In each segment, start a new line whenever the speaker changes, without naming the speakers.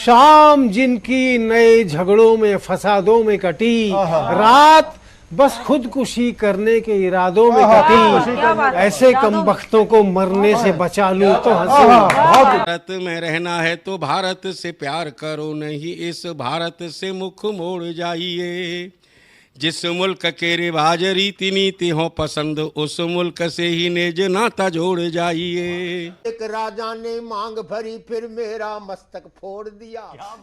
शाम जिनकी नए झगड़ों में फसादों में कटी, रात बस खुदकुशी करने के इरादों में कटी, ऐसे कमबख्तों को मरने से बचा लूं तो हंसूं।
भारत में रहना है तो भारत से प्यार करो, नहीं इस भारत से मुख मोड़ जाइए। जिस मुल्क के रिवाज रीति नीति हो पसंद, उस मुल्क से ही नेज नाता जोड़ जाइए।
एक राजा ने मांग भरी फिर मेरा मस्तक फोड़ दिया।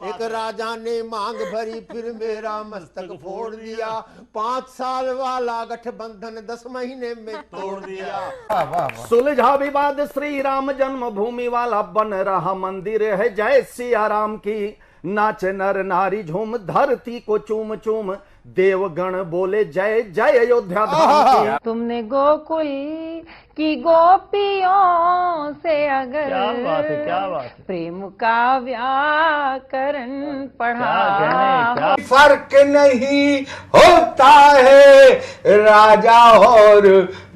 एक राजा ने मांग भरी फिर मेरा मस्तक फोड़ दिया। 5 साल वाला गठबंधन 10 महीने में तोड़ दिया।
सुलझा विवाद श्री राम जन्मभूमि वाला, बन रहा मंदिर है जय सिया राम की। नाच नर नारी झूम धरती को चूम चूम, देवगण बोले जय जय अयोध्या धाम की।
तुमने गोकुल की गोपियों से अगर
क्या बात है।
प्रेम का व्याकरण पढ़ा,
फर्क नहीं होता है राजा और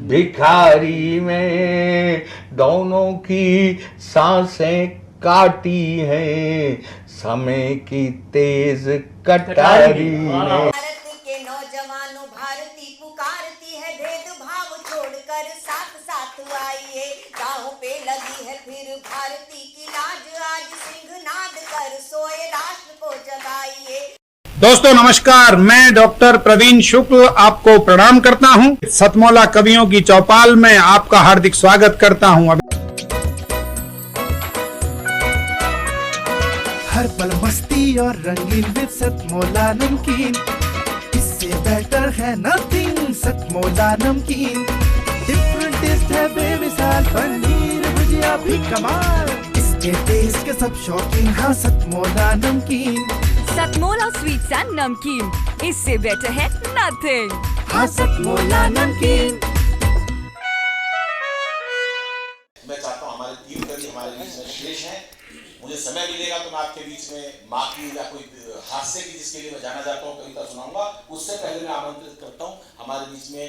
भिखारी में, दोनों की सांसें काटी हैं समय की तेज कटारी ने।
भारत के नौजवानों भारती पुकारती है, भेदभाव छोड़कर साथ साथ आइए। गाँव पे लगी है फिर भारती की लाज, आज सिंहनाद कर सोए राष्ट्र को जगाइए।
दोस्तों नमस्कार, मैं डॉक्टर प्रवीण शुक्ल आपको प्रणाम करता हूं। सतमौला कवियों की चौपाल में आपका हार्दिक स्वागत करता हूं।
हर पल मस्ती और रंगीन विद सतमौला नमकीन, इससे बेटर है नथिंग। सतमौला नमकीन डिफरेंट टेस्ट है बेमिसाल, पनीर भुजिया भी कमाल, इसके टेस्ट के सब शौकीन। हाँ सतमौला नमकीन,
सतमौला स्वीट्स एंड नमकीन, इससे बेटर है नथिंग।
हाँ सतमौला नमकीन।
मैं चाहता हूँ हमारे 3 कवि हमारे बीच में शेष हैं। मुझे समय मिलेगा तो मैं आपके बीच में माँ की या कोई हास्य की जिसके लिए मैं जाना चाहता हूँ कविता सुनाऊंगा। उससे पहले मैं आमंत्रित करता हूँ हमारे बीच में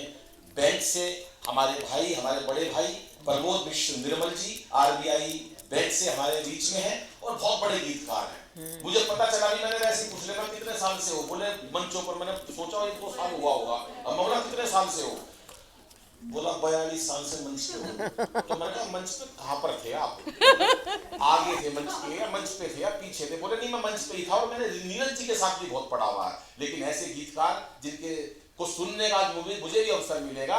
बैंक से हमारे भाई, हमारे बड़े भाई प्रमोद मिश्र निर्मल जी RBI बैंक से हमारे बीच में हैं और बहुत बड़े गीतकार हैं। मुझे पता चला नहीं, मैंने वैसे पूछ लिया कितने साल से हो, बोले मंचों पर। मैंने सोचा 1-2 साल हुआ होगा। अब बोला कितने साल से हो, बोला 42 साल से मंच पे हो। तो मैंने कहा मंच पे कहाँ पर थे आप? आगे थे मंच के या मंच पे थे या पीछे थे? बोले नहीं मैं मंच पे ही था और मैंने नीरज जी के साथ भी बहुत पढ़ा हुआ है। लेकिन ऐसे गीतकार जिनके को सुनने का मुझे भी अवसर मिलेगा,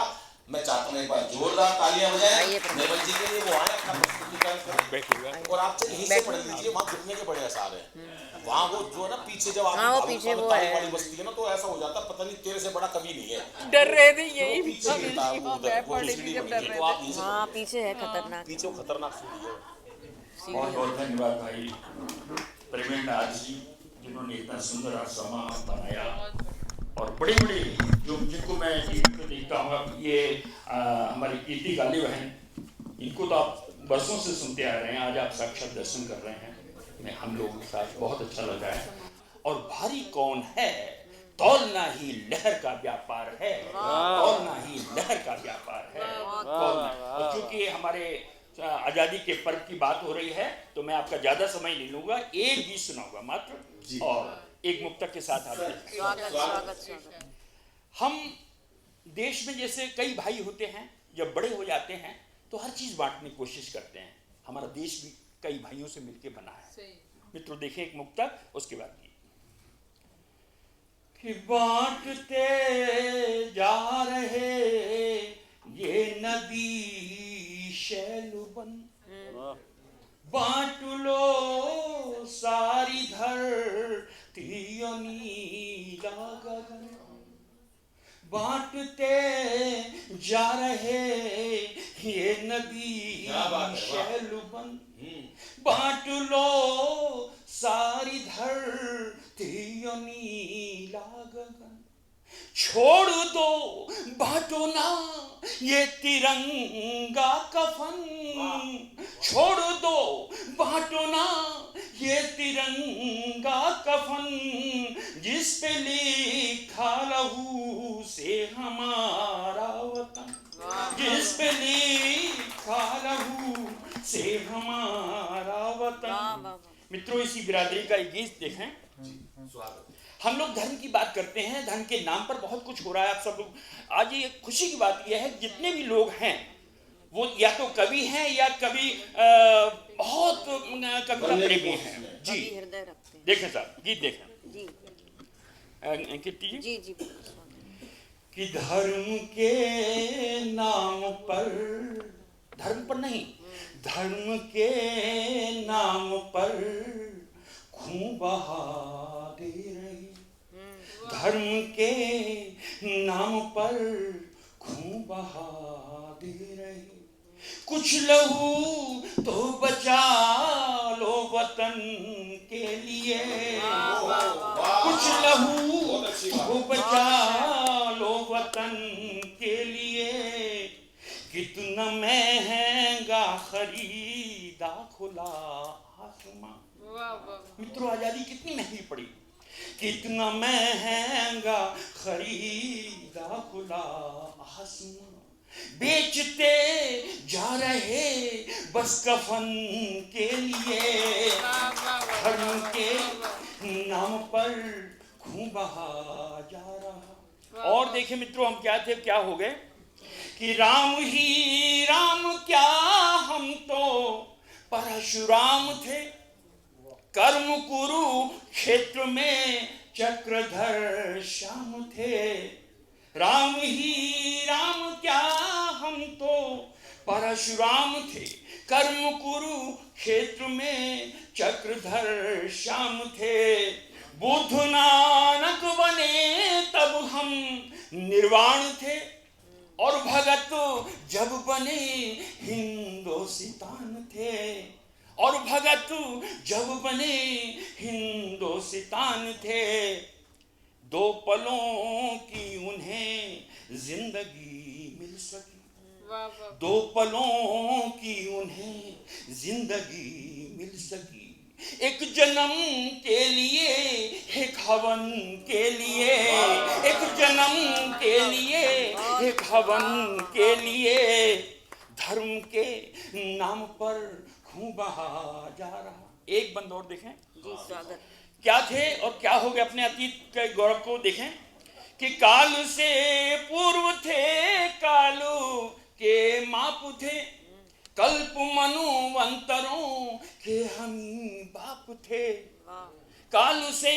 मैं चाहता हूँ एक बार जोरदार तालियां बजाएं निर्मल जी के लिए। वो आए अपना प्रस्तुतिकरण करें और आपसे यहीं से पढ़ लीजिए, वहाँ घुटने के बड़े आसार है। वहाँ वो जो है ना पीछे जब आप पीछे वाली बस्ती है ना, तो ऐसा हो जाता पता नहीं तेरे से बड़ा कभी नहीं है।
डर रहे थे यही
पीछे
है खतरनाक,
पीछे खतरनाक सीढ़ी है।
बहुत बहुत धन्यवाद भाई प्रवीण नाथ जी, जिन्होंने इतना सुंदर आसमा बनाया। और बड़े बड़े जो जिनको मैं टीवी पे देखता हूँ, ये हमारी कीर्ति गालिब हैं, इनको तो आप बरसों से सुनते आ रहे हैं, आज आप साक्षात दर्शन कर रहे हैं। मैं हम लोगों के साथ बहुत अच्छा लगा है। और भारी कौन है, तौलना ही लहर का व्यापार है, तौलना ही लहर का व्यापार है। और क्योंकि हमारे आजादी के पर्व की बात हो रही है, तो मैं आपका ज्यादा समय नहीं लूंगा, एक गीत सुनाऊंगा मात्र और एक मुक्तक के साथ आप। हम देश में जैसे कई भाई होते हैं, जब बड़े हो जाते हैं तो हर चीज बांटने की कोशिश करते हैं। हमारा देश भी कई भाइयों से मिलकर बना है। मित्रों देखिए एक मुक्तक, उसके बाद कि बांटते जा रहे ये नदी शैलुबन, बांट लो सारी धरती नीला गगन, बांटते जा रहे ये नदी शैलुबन, बांट लो सारी धरती नीला गगन, छोड़ दो बांटो ना ये तिरंगा कफन, छोड़ दो बांटो ना ये तिरंगा कफन, जिस पे लिखा लहू से हमारा वतन, जिस पे लिखा लहू से हमारा वतन। मित्रों इसी बिरादरी का एक गीत देखें। हम लोग धर्म की बात करते हैं, धर्म के नाम पर बहुत कुछ हो रहा है। आप सब लोग आज ये खुशी की बात यह है जितने भी लोग हैं वो या तो कवि हैं या कवि बहुत कविता प्रेमी हैं जी। देखें साहब गीत देखें कीर्ति जी जी कि धर्म के नाम पर, धर्म पर नहीं, धर्म के नाम पर खून बहा दे रही, धर्म के नाम पर खून बहा दे रही, कुछ लहू तो बचा लो वतन के लिए, कुछ लहू तो बचा लो वतन के लिए, कितना महंगा खरीदा खुला आसमां। मित्रों आजादी कितनी महंगी पड़ी, कितना महंगा खरीदा खुला आसमां, बेचते जा रहे बस कफन के लिए, धर्म के नाम पर खून बहा जा रहा। और देखें मित्रों हम क्या थे क्या हो गए कि राम ही राम क्या हम तो परशुराम थे, कर्म कुरु क्षेत्र में चक्रधर श्याम थे, राम ही राम क्या हम तो परशुराम थे, कर्म कुरु क्षेत्र में चक्रधर श्याम थे, बुद्ध नानक बने तब हम निर्वाण थे, और भगत जब बने हिंदुस्तान थे, और भगत जब बने हिंदुस्तान थे, दो पलों की उन्हें जिंदगी मिल सकी, दो पलों की उन्हें जिंदगी मिल सकी, एक जन्म के लिए एक हवन के लिए, एक जन्म के लिए एक हवन के लिए, धर्म के नाम पर खून बहा जा रहा। एक बंद और देखें जी स्वागत क्या थे और क्या हो गए, अपने अतीत के गौरव को देखें कि काल से पूर्व थे कालू के माप थे, कल्प मनुवंतरों के हम बाप थे, काल से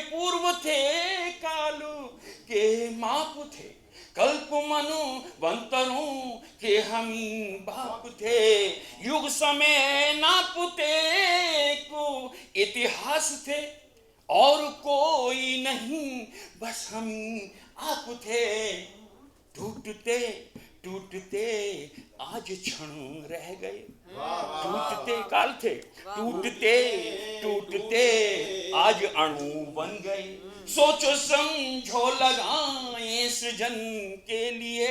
पूर्व थे कालू के माप थे, कल्प मनुवंतरों के हम बाप थे, युग समय नापते को इतिहास थे, और कोई नहीं बस हम आप थे, टूटते टूटते आज क्षण रह गए, टूटते काल थे, टूटते टूटते आज अणु बन गए, सोचो समझो लगाएं सृजन के लिए,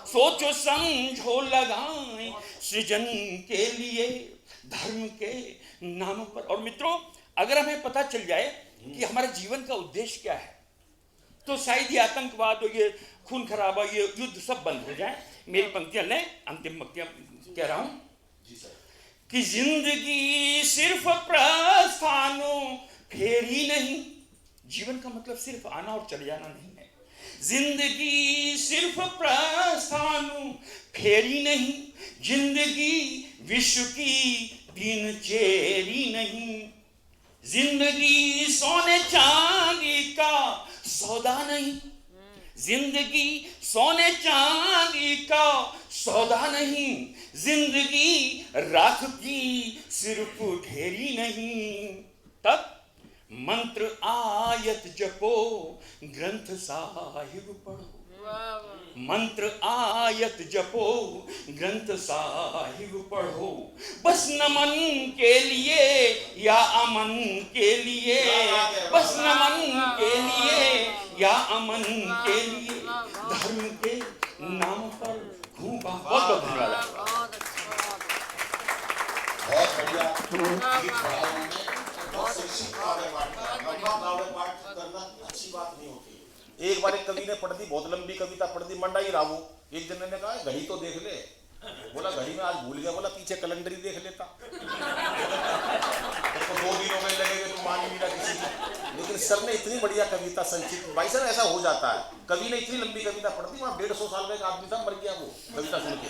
सोचो समझो लगाएं सृजन के लिए, धर्म के नाम पर। और मित्रों अगर हमें पता चल जाए कि हमारे जीवन का उद्देश्य क्या है तो शायद ये आतंकवाद और ये खून खराबा ये युद्ध सब बंद हो जाए। मेरी पंक्तियां लें, अंतिम पंक्तियां कह रहा हूं कि जिंदगी सिर्फ प्रस्थानो फेरी नहीं, जीवन का मतलब सिर्फ आना और चले जाना नहीं है, जिंदगी सिर्फ प्रस्थानो फेरी नहीं, जिंदगी विश्व की दिनचेरी नहीं, जिंदगी सोने चांदी का सौदा नहीं, जिंदगी सोने चांदी का सौदा नहीं, जिंदगी राख की सिर्फ ढेरी नहीं, तब मंत्र आयत जपो ग्रंथ साहिब पढ़ो, मंत्र आयत जपो ग्रंथ साहिब पढ़ो, बस नमन के लिए या अमन के लिए, बस नमन के लिए या अमन के लिए, धर्म के नाम पर खूब। बहुत बहुत धन्यवाद।
बहुत बढ़िया बहुत शिक्षित पाठ करना अच्छी बात नहीं होती। एक बार एक कवि ने पढ़ दी, बहुत लंबी कविता पढ़ दी, मंडाई रावू। एक जन ने कहा घड़ी तो देख ले, बोला घड़ी में आज भूल गया, बोला पीछे कैलेंडर ही देख लेता। 2 दिन हो गए लगे हुए, तो मान ही नहीं रहा किसी की। लेकिन सर ने इतनी बढ़िया कविता संक्षिप्त, भाई साहब ऐसा हो जाता है, कवि ने इतनी लंबी कविता पढ़ दी, वहां 150 साल का एक आदमी था, मर गया वो कविता सुन के।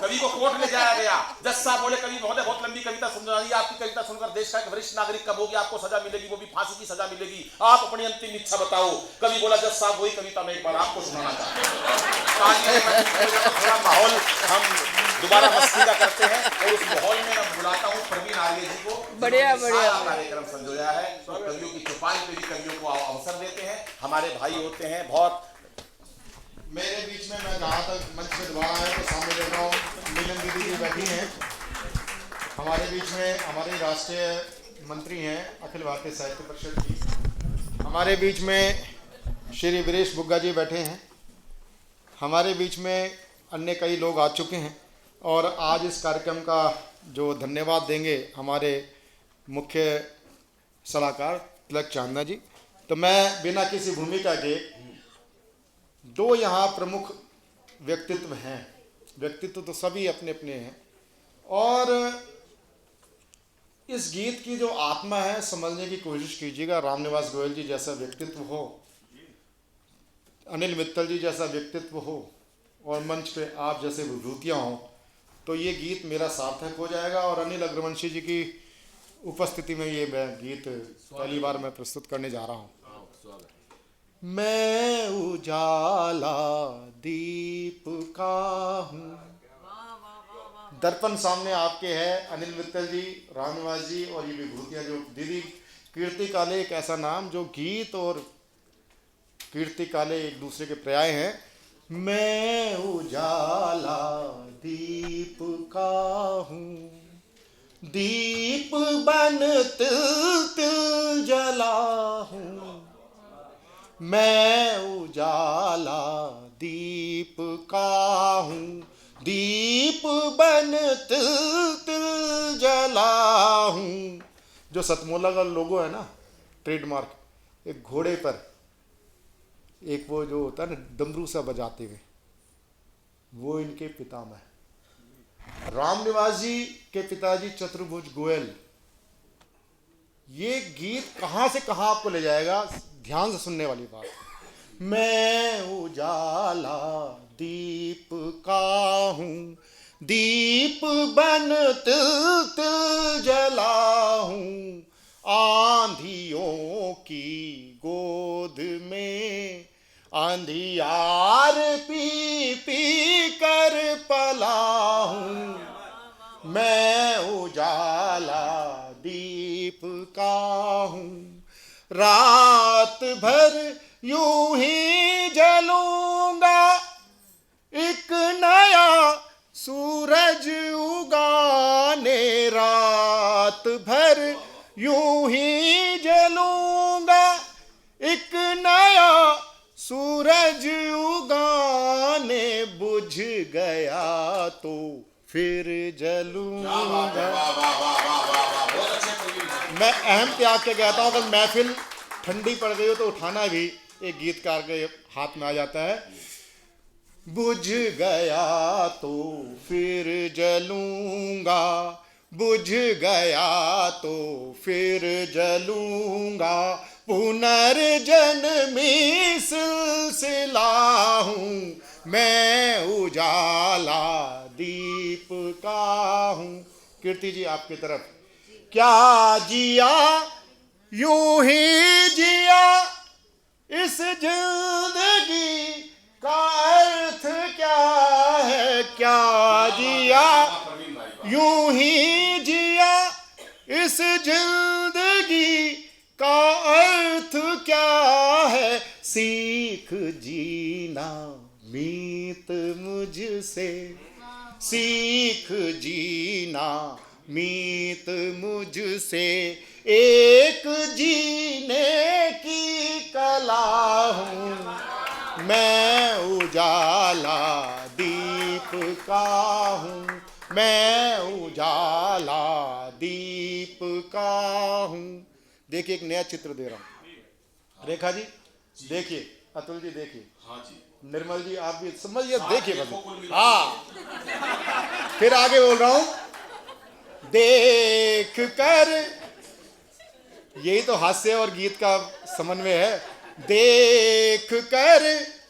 कवि को कोर्ट ले जाया गया, जज साहब बोले कवि महोदय बहुत लंबी कविता सुन रही है, आपकी कविता सुनकर देश का एक वरिष्ठ नागरिक कब होगी, आपको सजा मिलेगी, वो भी फांसी की सजा मिलेगी, आप अपनी अंतिम इच्छा बताओ। कवि बोला जज साहब वही कविता मैं एक बार आपको सुनाना चाहता हूँ। माहौल हम दोबारा मस्ती का करते हैं और उस माहौल में मैं बुलाता हूँ प्रवीण आर्य जी को।
बढ़िया बढ़िया
कार्यक्रम संजोया है और कवियों की चौपाल पे भी कवियों को अवसर देते हैं, हमारे भाई होते हैं बहुत।
मेरे बीच में मैं जहाँ तक मंच पे दोबारा है तो सामने देख रहा हूँ नीलम दीदी जी बैठी हैं हमारे बीच में, हमारे राष्ट्रीय मंत्री हैं अखिल भारतीय साहित्य परिषद की। हमारे बीच में श्री वीरेश बुग्गा जी बैठे हैं, हमारे बीच में अन्य कई लोग आ चुके हैं और आज इस कार्यक्रम का जो धन्यवाद देंगे हमारे मुख्य सलाहकार तिलक चांदना जी। तो मैं बिना किसी भूमिका के, 2 यहाँ प्रमुख व्यक्तित्व हैं, व्यक्तित्व तो सभी अपने अपने हैं, और इस गीत की जो आत्मा है समझने की कोशिश कीजिएगा। रामनिवास गोयल जी जैसा व्यक्तित्व हो, अनिल मित्तल जी जैसा व्यक्तित्व हो और मंच पे आप जैसे विभूतियाँ हों, तो ये गीत मेरा सार्थक हो जाएगा। और अनिल अग्रवंशी जी की उपस्थिति में ये मैं गीत पहली बार मैं प्रस्तुत करने जा रहा हूँ। मैं उजाला दीप का हूँ। दर्पण सामने आपके है, अनिल मित्तल जी, रामनिवास जी और ये विभूतियाँ जो दीदी कीर्ति काले, एक ऐसा नाम जो गीत और कीर्ति काले एक दूसरे के पर्याय हैं। मैं उजाला दीप का हूँ, दीप बन तिल तिल जला हूँ। मैं उजाला दीप का हूँ, दीप बन तिल तिल जला हूँ। जो सतमोला का लोगो है ना, ट्रेडमार्क, एक घोड़े पर एक वो जो होता है ना डमरू सा बजाते हुए, वो इनके पितामह है। रामनिवास जी के पिताजी चतुर्भुज गोयल। ये गीत कहाँ से कहाँ आपको ले जाएगा, ध्यान से सुनने वाली बात। मैं उजाला दीप का हूँ, दीप बन तिल तिल जला हूँ। आंधियों की गोद में अंधियार पी पी कर पला हूँ। मैं उजाला दीप का हूँ, रात भर यूं ही जलूंगा, एक नया सूरज उगाने। रात भर यूं ही जलूंगा, एक नया सूरज उगाने। बुझ गया तो फिर जलूंगा। मैं अहम त्याग के कहता हूँ, अगर महफिल ठंडी पड़ गई हो तो उठाना भी एक गीतकार के हाथ में आ जाता है। बुझ गया तो फिर जलूंगा, बुझ गया तो फिर जलूंगा। पुनर्जन्मी सिलसिला हूँ, मैं उजाला दीप का हूँ। कीर्ति जी आपकी तरफ। क्या जिया यूं ही जिया, इस जिंदगी का अर्थ क्या है। क्या जिया यूं ही जिया, इस जिंदगी का अर्थ क्या है। सीख जीना मीत मुझसे, सीख जीना मीत मुझसे। एक जीने की कला हूँ, मैं उजाला दीप का हूँ, मैं उजाला दीप का हूँ। देखिए एक नया चित्र दे रहा हूँ। रेखा जी देखिए, अतुल जी देखिए,
हाँ जी,
निर्मल जी आप भी समझिए, देखिए बस। हाँ, फिर आगे बोल रहा हूँ। देख कर
यही तो हास्य और गीत का समन्वय है। देख कर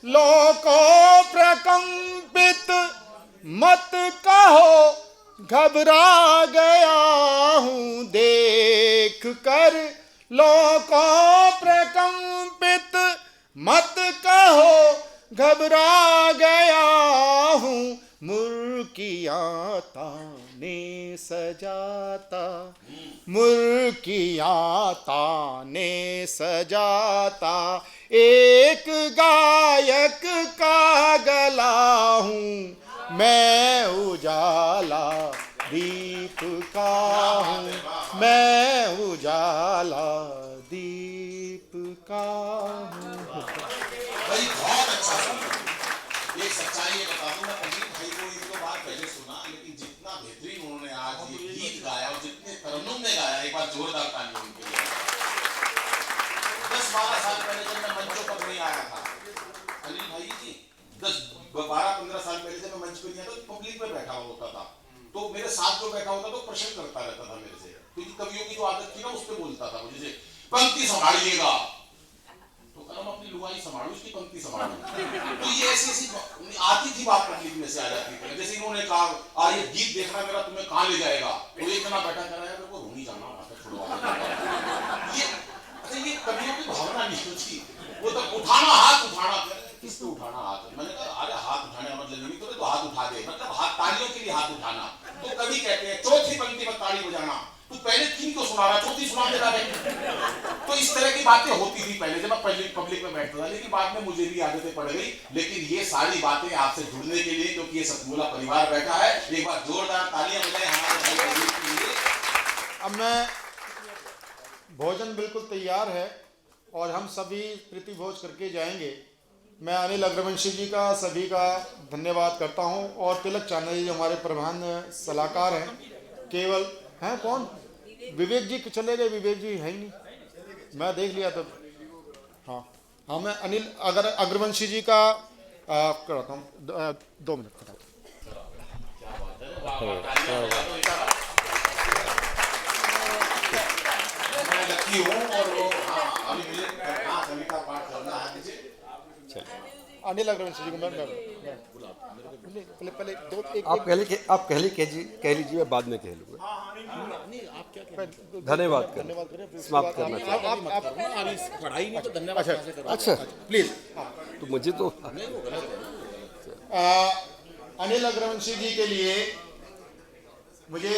लोगों प्रकंपित मत कहो घबरा गया हूँ, देख कर लोगों प्रकंपित मत कहो घबरा गया हूँ, मुर्कियाँ ताने सजाता, मुर्कियाँ ताने सजाता, एक गायक का गला हूँ, मैं उजाला दीप का हूँ, मैं उजाला दीप का हूँ।
भाई बहुत अच्छा सुना। एक सच्चाई ये बता दूं, मैं अजीत भाई को एक दो बार पहले सुना, लेकिन जितना बेहतरीन उन्होंने आज ये गीत गाया और जितने तरन्नुम में गाया, एक बार जोरदार तालियां उनके लिए। 10-12 साल पहले जब मैं मंचों पर नहीं आया था, अनिल भाई जी 10-12-15 साल पहले जब मैं मंच पे नहीं आया तो पब्लिक में बैठा होता था, तो मेरे साथ जो बैठा होता तो प्रश्न करता रहता था मेरे से, क्योंकि कवियों की जो आदत थी ना उस पर बोलता था मुझे, पंक्ति संभालिएगा, तो कलम अपनी लुगाई संभालू, उसकी पंक्ति संभालू। तो ये ऐसी आती थी बात, पब्लिक में से आ जाती थी। जैसे इन्होंने कहा ये गीत देखना मेरा तुम्हें कहाँ ले जाएगा, तो एक जना बैठा कर रहा है, मेरे को रूनी जाना वहां पे छुड़वा। ये कवियों की भावना नहीं होती, वो तो उठाना हाथ उठाना, किसको उठाना हाथ, मैंने कहा अरे हाथ उठाने का मतलब नहीं तो हाथ उठा दे, मतलब हाथ तालियों के लिए हाथ उठाना। तो कवि कहते हैं चौथी पंक्ति पर ताली बजाना, तू पहले तीन को सुना रहा, चौथी सुना दे रहा है। तो इस तरह की बातें होती थी पहले जब मैं पब्लिक में बैठता था, लेकिन बाद में मुझे भी आदतें पड़ गई। लेकिन ये सारी बातें आपसे जुड़ने के लिए, क्योंकि ये सतमूला परिवार बैठा है, एक बार जोरदार तालियां बजाएं हमारे भाई के लिए।
अब मैं भोजन बिल्कुल तैयार है और हम सभी प्रीति भोज करके जाएंगे। मैं अनिल अग्रवंशी जी का सभी का धन्यवाद करता हूं, और तिलक चांदा जी हमारे प्रधान सलाहकार हैं। केवल हैं कौन, विवेक जी चले गए, विवेक जी है ही नहीं, मैं देख लिया तो। हाँ मैं अनिल अग्रवंशी जी का करता हूँ 2 मिनट। अनिल अग्रवंशी जी को मैं पहले
आप कह लीजिए, बाद में कह लूँगा। धन्यवाद समाप्त करना चाहिए।
पढ़ाई नहीं तो धन्यवाद। अच्छा प्लीज,
तो मुझे तो
अनिल अग्रवंशी जी के लिए मुझे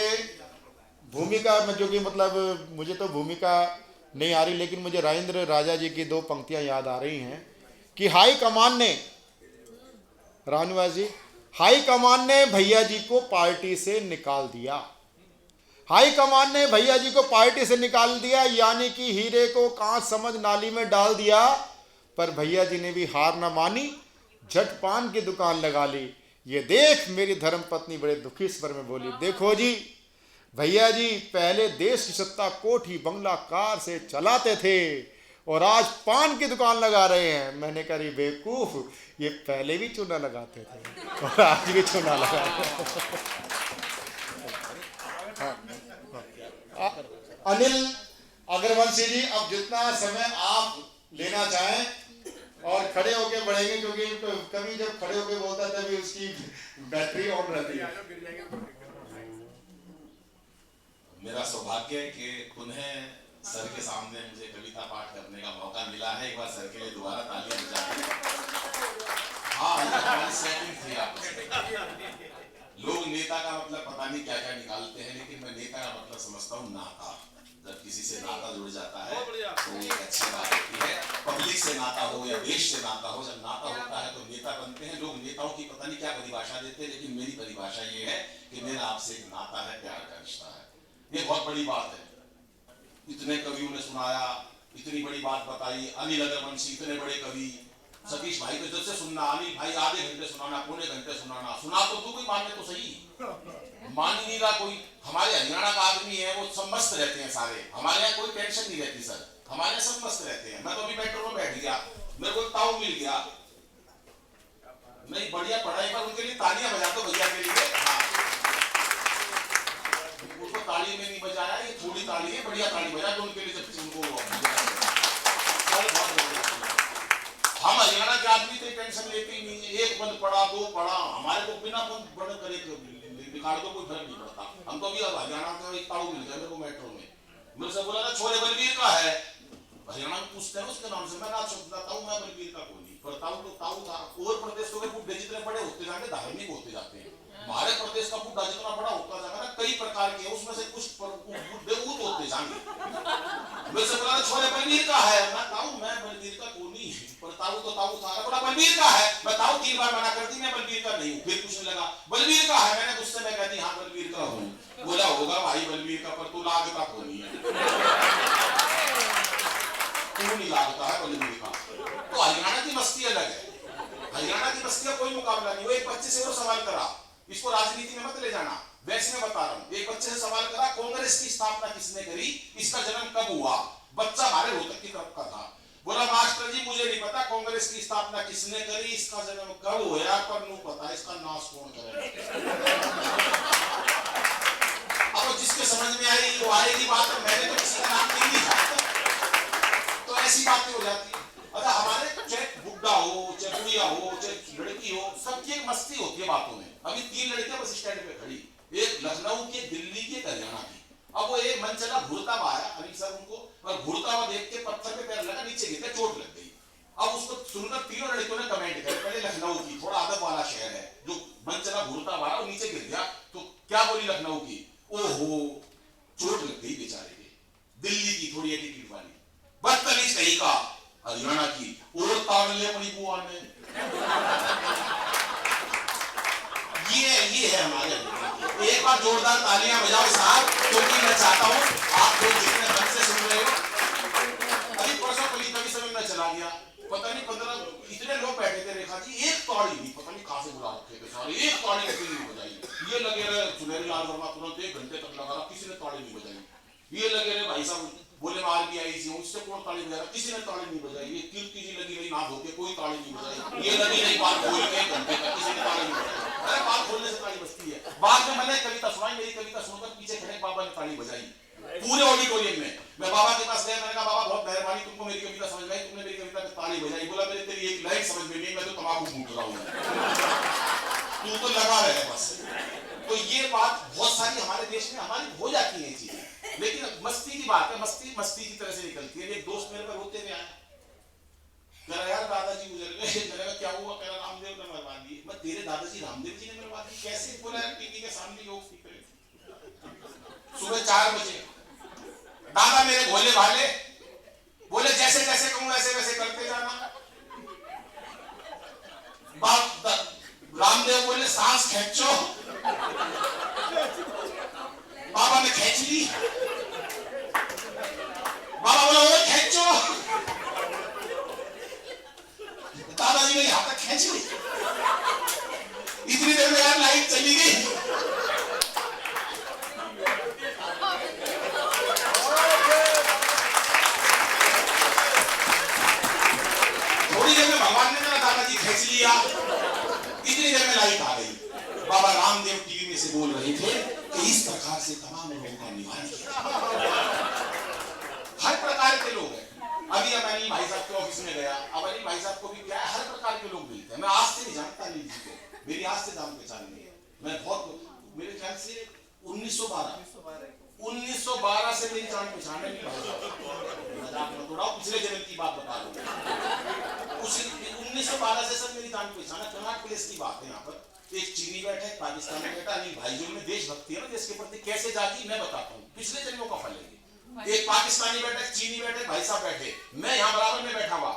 भूमिका में, जो कि मतलब मुझे तो भूमिका नहीं आ रही, लेकिन मुझे राजेंद्र राजा जी की 2 पंक्तियां याद आ रही हैं कि हाई कमान ने, रानवास जी, हाई कमान ने भैया जी को पार्टी से निकाल दिया, हाई कमान ने भैया जी को पार्टी से निकाल दिया, यानी कि हीरे को कांच समझ नाली में डाल दिया। पर भैया जी ने भी हार न मानी, झट पान की दुकान लगा ली। ये देख मेरी धर्मपत्नी बड़े दुखी स्वर में बोली, देखो जी भैया जी पहले देश की सत्ता कोठी बंगला कार से चलाते थे और आज पान की दुकान लगा रहे हैं। मैंने कहा बेवकूफ, ये पहले भी चूना लगाते थे और आज भी चूना लगाते हैं। अनिल अग्रवंशी जी, अब जितना समय आप लेना चाहें और खड़े होके बढ़ेंगे, क्योंकि कभी जब खड़े होके बोलता है तभी उसकी बैटरी ऑन रहती है।
मेरा सौभाग्य है कि पुनः सर के सामने मुझे कविता पाठ करने का मौका मिला है। एक बार सर के लिए दोबारा तालियां बजाएं। हाँ, ये हमारी सेटिंग थी आपस में। लोग नेता का मतलब पता नहीं क्या क्या निकालते हैं, लेकिन मैं नेता का मतलब समझता हूँ नाता। जब किसी से नाता जुड़ जाता है तो एक अच्छी बात होती है। पब्लिक से नाता हो या देश से नाता हो, जब नाता होता है तो नेता बनते हैं। लोग नेताओं की पता नहीं क्या परिभाषा देते हैं, लेकिन मेरी परिभाषा ये है कि मेरा आपसे एक नाता है, प्यार का रिश्ता है। ये बहुत बड़ी बात है। इतने कवियों ने सुनाया, इतनी बड़ी बात बताई। अनिल अग्रवंशी इतने बड़े कवि, सतीश भाई को जब से सुनना, अनिल भाई आधे घंटे सुनाना, पौने घंटे सुनाना, सुना तो तू कोई मानने तो सही, मान ही नहीं रहा कोई। हमारे हरियाणा का आदमी है, वो सब मस्त रहते हैं सारे। हमारे यहाँ कोई टेंशन नहीं रहती सर, हमारे यहाँ सब मस्त रहते हैं। मैं तो अभी मेट्रो में बैठ गया, मेरे को ताऊ मिल गया, नहीं बढ़िया पढ़ाई पर उनके लिए तालियां बजा दो भैया के लिए। हाँ, उनको ताली में नहीं बजाया, ये थोड़ी ताली है, बढ़िया ताली बजा दो उनके लिए जब उनको। हम हरियाणा के आदमी तो टेंशन लेते ही नहीं है, एक बंद पड़ा दो पड़ा, हमारे को बिना बंद करे बिगाड़ दो कोई फर्क नहीं पड़ता। हम तो अभी हरियाणा का एक ताऊ मिल गया मेरे को मेट्रो में, मेरे से बोला ना छोरे बलबीर का है, हरियाणा में पूछते हैं उसके नाम से, मैं ना बताता हूँ मैं बलबीर का कोई नहीं, पर ताऊ था। और प्रदेशों के बुड्ढे जितने बड़े होते जाएंगे धार्मिक होते जाते हैं, हमारे प्रदेश का बुड्ढा जितना बड़ा होता जाएगा ना, कई प्रकार के उसमें से कुछ बुड्ढे ऊत होते जाएंगे। मेरे से बोला छोरे बलबीर का है, मैं ताऊ मैं बलबीर का कोई नहीं, पर ताऊ तो ताऊ था, बोला बलबीर का है, मैं ताऊ 3 बार मना कर दी मैं बलबीर का नहीं हूँ, फिर पूछने लगा बलबीर का है, मैंने गुस्से में कह दी हाँ बलबीर का हूँ। बोला होगा भाई बलबीर का, पर तू लागता को नहीं है, तू नहीं लागता है बलबीर का। तो हरियाणा की मस्ती अलग है, हरियाणा की मस्ती का कोई मुकाबला नहीं। वो एक बच्चे से वो सवाल करा, इसको राजनीति में मत ले जाना, वैसे मैं बता रहा हूँ, एक बच्चे से सवाल करा कांग्रेस की स्थापना किसने करी, इसका जन्म कब हुआ, बच्चा हमारे रोहतक की तरफ का था। बोला मास्टर जी मुझे नहीं पता कांग्रेस की स्थापना किसने करी, इसका जन्म कब हुआ, पर नहीं पता इसका नाश कौन करेगा। अब जिसके समझ में आई वो आएगी बात, मैंने तो किसी का नाम नहीं जानता, तो ऐसी बातें हो जाती है। अच्छा हमारे चाहे बुड्ढा हो चाहे बुढ़िया हो चाहे लड़की हो, सबकी एक मस्ती होती है बातों में। अभी 3 लड़कियां बस स्टैंड पे खड़ी, एक लखनऊ की, दिल्ली की, एक हरियाणा की। अब वो एक मन चला घूरता हुआ आया अनिल सर उनको, और घूरता हुआ देख के पत्थर पे पैर लगा, नीचे गिर गया, चोट लग गई। अब उसको सुनकर 3 लड़कियों ने कमेंट किया, पहले लखनऊ की, थोड़ा अदब वाला शहर है, जो मन चला घूरता हुआ और नीचे गिर गया, तो क्या बोली लखनऊ की, ओहो चोट लग गई बेचारे के। दिल्ली की थोड़ी एटीट्यूड वाली, बदतमीज कहीं का हरियाणा की, और ताड़ ले अपनी बुआ ने। ये है हमारे। एक बार जोरदार तालियां बजाओ साहब, क्योंकि मैं चाहता हूं आप लोग जितने ढंग से सुन रहे हो। अभी परसों कभी समय में चला गया, पता नहीं 15 इतने लोग बैठे थे रेखा जी, एक ताड़ी नहीं, पता नहीं कहां से बुला रखे थे सारे, एक ताड़ी किसी ने नहीं बजाई। ये लगे रहे सुनहरी लाल वर्मा, तुरंत 1 घंटे तक लगा रहा, किसी ने ताड़ी नहीं बजाई। ये लगे रहे भाई साहब बोले मार भी आई थी, उससे कौन ताली बजा रहा, किसी ने ताली नहीं बजाई। ये कीर्ति जी लगी रही ना धोके, कोई ताली नहीं बजाई। ये लगी रही बात खोल के 1 घंटे तक, किसी ने ताली नहीं बजाई। अरे बात खोलने से ताली बजती है। बाद में मैंने कविता सुनाई, मेरी कविता सुनकर पीछे खड़े बाबा ने ताली बजाई पूरे ऑडिटोरियम में। मैं बाबा के पास गया, मैंने कहा बाबा बहुत मेहरबानी, तुमको मेरी कविता समझ में आई, तुमने मेरी कविता में ताली बजाई। बोला मेरे तेरी एक लाइन समझ में नहीं, मैं तो तंबाकू फूंक रहा हूँ, तू तो लगा रहे बस। तो ये बात बहुत सारी हमारे देश में हमारी हो जाती है चीजें, लेकिन मस्ती की बात है, मस्ती मस्ती की तरह से निकलती है। एक दोस्त मेरे पर रोते हुए आया, कह रहा यार दादाजी गुजर गए। मैंने कहा क्या हुआ, कह रहा रामदेव ने मरवा दिए। मैं तेरे दादाजी रामदेव जी ने मरवा दी कैसे? बोला यार टीवी के सामने योग सीख रहे थे सुबह 4 बजे, दादा मेरे भोले भाले, बोले जैसे जैसे कहूं वैसे वैसे करते जाना। रामदेव बोले सांस खींचो, बाबा ने खींच ली। बाबा बोला वो खींचो, दादाजी ने यहां तक खींच ली। इतनी देर में यार लाइट चली गई। थोड़ी देर में भगवान ने मेरा दादाजी खींच लिया, इतनी देर में लाइट आ गई। बाबा रामदेव टीवी में से बोल रहे थे कि इस प्रकार से तमाम लोगों का निवारण किया। हर प्रकार के लोग हैं। अभी मैं अनिल भाई साहब के ऑफिस में गया, अब अनिल भाई साहब को भी क्या है, हर प्रकार के लोग मिलते हैं। मैं आज से नहीं जानता अनिल जी को, मेरी आज से जान पहचान नहीं है। मैं बहुत, मेरे ख्याल से 1912 से मेरी जान पहचान है। मजाक मत उड़ाओ, पिछले जन्म की बात बता रहा हूँ। 1912 से सब मेरी जान पहचान है। कर्नाटक प्लेस की बात है। यहाँ पर एक चीनी बैठा है, पाकिस्तानी बैठा, अनिल भाई जो में देशभक्ति है ना, देश के प्रति कैसे जागी मैं बताता हूँ, पिछले जन्मों का फल है। एक पाकिस्तानी बैठे, चीनी बैठे, भाई साहब बैठे, मैं यहाँ बराबर में बैठा हुआ,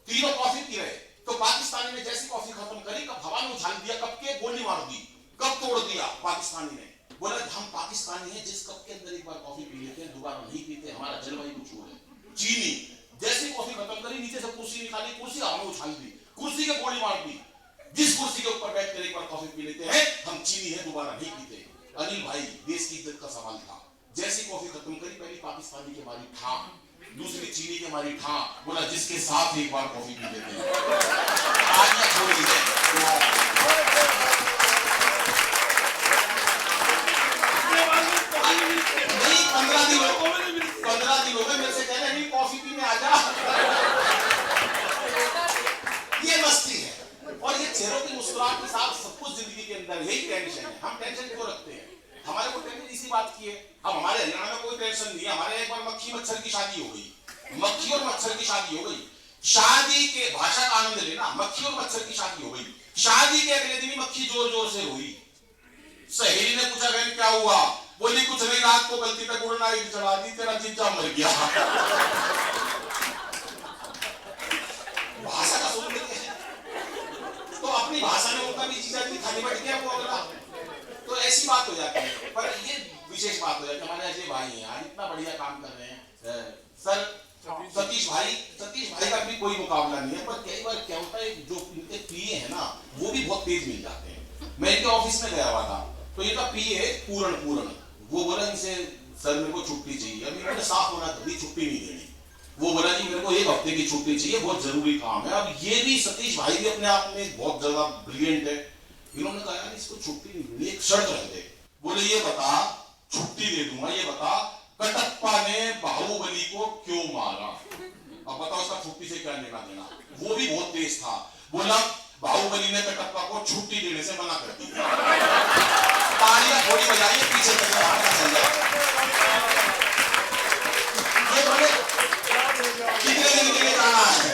तीनों कॉफी पी रहे। तो पाकिस्तानी ने जैसी कॉफी खत्म करी, कब हवा में उछाल दिया, कब के गोली मार दी, कब तोड़ दिया पाकिस्तानी ने। बोला हम पाकिस्तानी हैं, जिस कप के अंदर एक बार कॉफी पी लेते हैं दोबारा नहीं पीते, हमारा जलवायु कुछ और है। चीनी जैसी कॉफी खत्म करी, नीचे से कुर्सी निकाली, कुर्सी हवा में उछाल दी, कुर्सी के गोली मार दी। जिस कुर्सी के ऊपर बैठ कर एक बार कॉफी पी लेते हैं, हम चीनी है दोबारा नहीं पीते। अनिल भाई देश की इज्जत का सवाल था। जैसी कॉफी खत्म करी, पहली पाकिस्तानी के मारी ठा, दूसरी चीनी के मारी ठा। बोला जिसके साथ एक बार कॉफी पी लेते हैं, आज या थोड़ी है। 15 दिन हो गए मेरे से कह रहे हैं कॉफी पीने आ जा। ये मस्ती है और ये चेहरों की मुस्कुराहट के साथ सब कुछ जिंदगी के अंदर यही टेंशन है। हम टेंशन क्यों रखते हैं? हमारे को टेंशन इसी बात की है। अब हमारे हरियाणा में कोई टेंशन नहीं है। हमारे एक बार मक्खी मच्छर की शादी हो गई, मक्खी और मच्छर की शादी हो गई। शादी के भाषा का आनंद लेना, मक्खी और मच्छर की शादी हो गई। शादी के अगले दिन मक्खी जोर जोर से रोई। सहेली ने पूछा बहन क्या हुआ? बोली कुछ नहीं, रात को गलती पे गुड़ नाइट चढ़ा दी, तेरा जीजा मर गया। भाषा का सुन लेते हैं तो अपनी भाषा में उनका भी जीजा जी खाली बैठ गया वो अगला, तो ऐसी बात हो जाती है। पर ये विशेष बात हो जाती है। हमारे अजय भाई हैं यार, इतना बढ़िया काम कर रहे हैं। सर सतीश भाई का भी कोई मुकाबला नहीं है। पर कई बार क्या होता है, जो इनके पीए हैं ना वो भी बहुत तेज मिल जाते हैं। मैं इनके ऑफिस में गया हुआ था तो इनका पीए है पूर्ण, वो बोला इनसे सर मेरे को छुट्टी चाहिए। अब इन्होंने साफ मना कर दी, छुट्टी नहीं देनी। वो बोला जी मेरे को 1 हफ्ते की छुट्टी चाहिए, बहुत जरूरी काम है। अब ये भी सतीश भाई भी अपने आप में बहुत ज्यादा ब्रिलियंट है। इन्होंने कहा यार इसको छुट्टी नहीं देनी, एक शर्त रख दे। बोले ये बता, छुट्टी दे दूंगा, ये बता कटप्पा ने बाहुबली को क्यों मारा? अब बताओ उसका छुट्टी से क्या लेना देना? वो भी बहुत तेज था। बोला बाहुबली ने कटप्पा को छुट्टी देने से मना कर दी। तालियां थोड़ी बजाइए, पीछे चल ये बोले कितने दिन के लिए जाना है?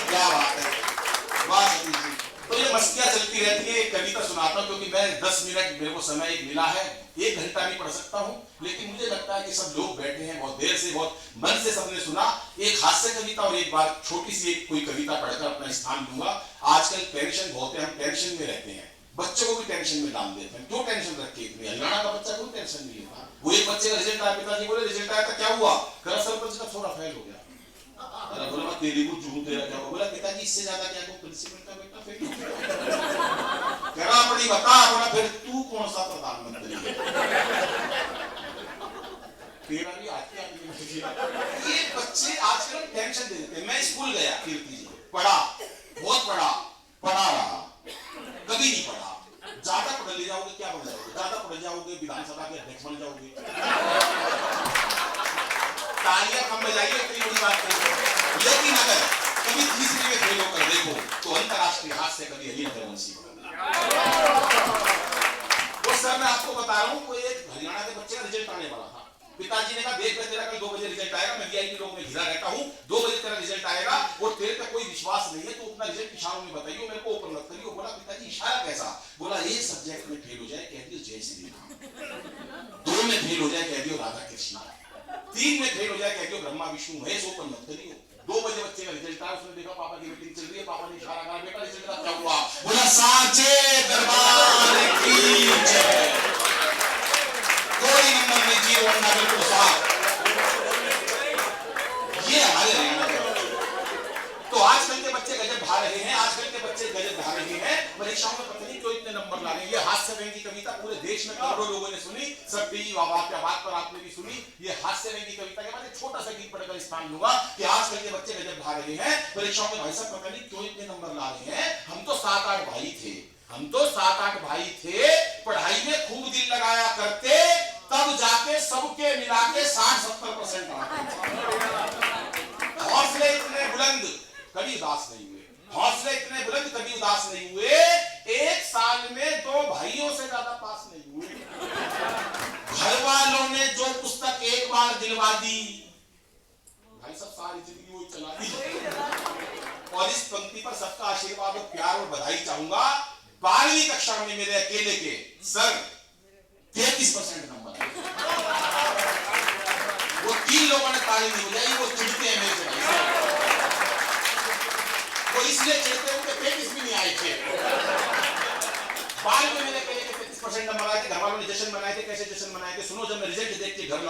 क्या बात है, वाह सतीश जी। तो ये मस्तियां चलती रहती है। एक कविता सुनाता हूँ क्योंकि मैं 10 मिनट मेरे को समय एक मिला है, 1 घंटा नहीं पढ़ सकता हूँ, लेकिन मुझे लगता है कि सब लोग बैठे हैं बहुत देर से, बहुत मन से सबने सुना। एक हास्य कविता और एक बार छोटी सी एक कोई कविता पढ़कर अपना स्थान लूंगा। आजकल टेंशन बहुत है, हम टेंशन में रहते हैं, बच्चों को भी टेंशन में डाल देते हैं। क्यों टेंशन रखे इतनी? हरियाणा का बच्चा कोई टेंशन नहीं है। वो एक बच्चे का रिजल्ट आया, पिताजी बोले रिजल्ट आया था क्या हुआ? करा सरपंच का थोड़ा फेल हो गया। अरे बोला मैं तेरी को चूम तेरा क्या? बोला पिताजी इससे ज्यादा क्या को प्रिंसिपल का बेटा फेल हो गया। कह रहा अपनी बता। बोला फिर तू कौन सा प्रधानमंत्री है? तेरा भी ये बच्चे आजकल टेंशन दे देते हैं। मैं स्कूल गया कीर्ति जी, पढ़ा, बहुत पढ़ा रहा, कभी नहीं पढ़ा। ज्यादा पढ़ ले जाओगे क्या बन जाओगे? ज्यादा पढ़ जाओगे विधानसभा के अध्यक्ष बन जाओगे। तालियां कम बजाइए, इतनी बड़ी बात नहीं। लेकिन अगर कभी तीसरे में फेल होकर देखो तो अंतरराष्ट्रीय हाथ से कभी हरियाणा वंशी वो सर मैं आपको बता रहा हूँ, कोई एक हरियाणा के बच्चे का रिजल्ट आने वाला था। पिताजी ने कहा देख तेरा कल 2 बजे रिजल्ट आएगा, मैं वीआईपी लोग में घिरा रहता हूँ, 2 बजे तेरा रिजल्ट आएगा और तेरे पे कोई विश्वास नहीं है तो अपना रिजल्ट इशारों में बताइए, मेरे को ओपन मत करिए। बोला पिताजी इशारा कैसा? बोला एक सब्जेक्ट में फेल हो जाए कह दियो जय श्री राम, 2 में फेल हो जाए कह दियो राधा कृष्णा, 3 में फेल हो जाए कह दियो ब्रह्मा विष्णु महेश, ओपन मत करियो। 2 बजे बच्चे का रिजल्ट आया, उसने देखा पापा की मीटिंग चल रही है, पापा ने इशारा करा बेटा रिजल्ट का क्या हुआ? बोला सांचे दरबार की जय। कोई नंबर नहीं चाहिए, वरना बिल्कुल साफ। ये हमारे हरियाणा के तो आजकल के बच्चे गजब ढा रहे हैं, आजकल के बच्चे गजब ढा रहे हैं। परीक्षाओं में पता नहीं क्यों इतने नंबर ला रहे हैं। ये हास्य व्यंग की कविता पूरे देश में करोड़ों लोगों ने सुनी, सब टीवी बात पर आपने भी सुनी। ये हास्य व्यंग की कविता के बाद एक छोटा सा गीत पढ़कर स्थान लूंगा कि आजकल के बच्चे गजब ढा रहे हैं। परीक्षाओं में भाई साहब पता नहीं क्यों इतने नंबर ला रहे हैं। हम तो 7-8 भाई थे, पढ़ाई में खूब दिल लगाया करते, तब जाके सबके मिला के 60-70% हौसले इतने बुलंद कभी उदास नहीं हुए, हौसले इतने बुलंद कभी उदास नहीं हुए। 1 साल में 2 भाइयों से ज्यादा पास नहीं हुए। घर वालों ने जो पुस्तक एक बार दिलवा दी, भाई सब सारी जिंदगी वो चला दी। और इस पंक्ति पर सबका आशीर्वाद और प्यार और बधाई चाहूंगा। 12वीं कक्षा में मेरे अकेले के सर 33% नंबर आए। वो 3 लोगों ने ताली नहीं बजाई, वो चिढ़ते हैं मेरे से। वो इसलिए चिढ़ते हैं उनके 33 भी नहीं आए थे। 12वीं में मेरे अकेले के 33% नंबर आए थे। घर वालों ने जश्न मनाए थे। कैसे जश्न मनाए थे सुनो। जब मैं रिजल्ट देख के घर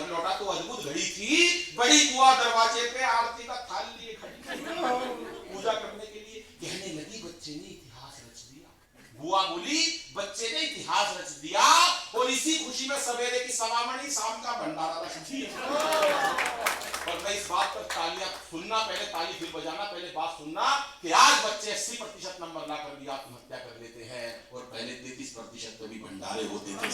लौटा तो अद्भुत घड़ी थी। बड़ी बुआ दरवाजे पे आरती का थाल लिए खड़ी पूजा करने के लिए। कहने लगी बच्चे ने इतिहास रच दिया। बुआ बोली बच्चे ने इतिहास रच दिया और इसी खुशी में सवेरे की सवामणी शाम का भंडारा रख दिया। और मैं इस बात पर तालियां सुनना, पहले ताली फिर बजाना, पहले बात सुनना कि आज बच्चे 80% नंबर ला कर भी आत्महत्या कर लेते हैं और पहले 33% तो भी भंडारे होते थे।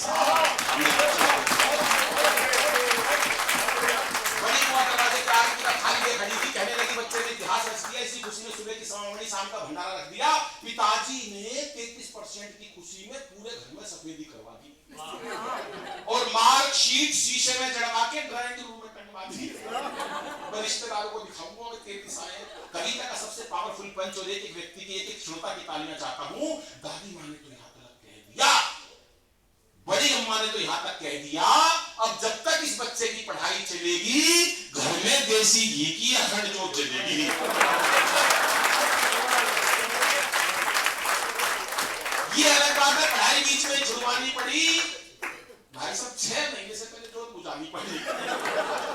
बड़ी हुआ दरवाजे के आगे का खाली खड़ी थी, कहने लगी बच्चे ने इतिहास रच दिया, इसी खुशी में सुबह की समावणी शाम का भंडारा रख दिया। पिताजी ने 33% की खुशी में पूरे घर में सफेदी करवा दी और मार्कशीट शीशे में जड़वा के ड्राइंग रूम में टंगवा दी। मैं रिश्तेदारों को दिखाऊंगा कि 33 आए। कविता का सबसे पावरफुल पंच और एक व्यक्ति की एक श्रोता की तालियां चाहता हूं। दादी माँ ने तो यहां तक कह दिया, बड़ी अम्मा ने तो यहां तक कह दिया, अब जब तक इस बच्चे की पढ़ाई चलेगी घर में देसी घी की अखंड जोत जलेगी। ये अलग बात है, पढ़ाई बीच में छुड़वानी पड़ी भाई साहब, 6 महीने से पहले जोत बुझानी पड़ी,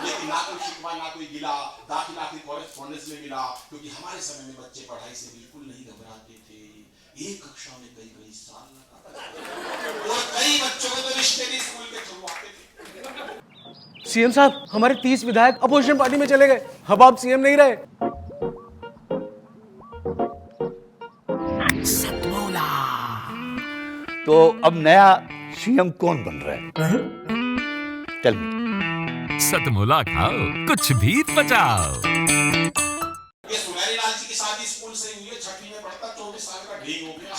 लेकिन ना कोई शिकवा ना कोई गिला, दाखिला की कॉरेस्पॉन्डेंस में मिला, क्योंकि हमारे समय में बच्चे पढ़ाई से बिल्कुल नहीं घबराते थे। एक कक्षा में कई साल लगा और कई बच्चों को तो रिश्ते भी स्कूल के छुड़वाते थे।
सीएम साहब, हमारे 30 विधायक अपोजिशन पार्टी में चले गए, अब आप सीएम नहीं रहे।
सतमौला, तो अब नया सीएम कौन बन रहा है? चल
सतमौला खाओ, कुछ भी बचाओ।
ये सुनहरी लाल जी की शादी स्कूल से हुई है, 6वीं में पढ़ता, 24 साल का ढींग हो गया।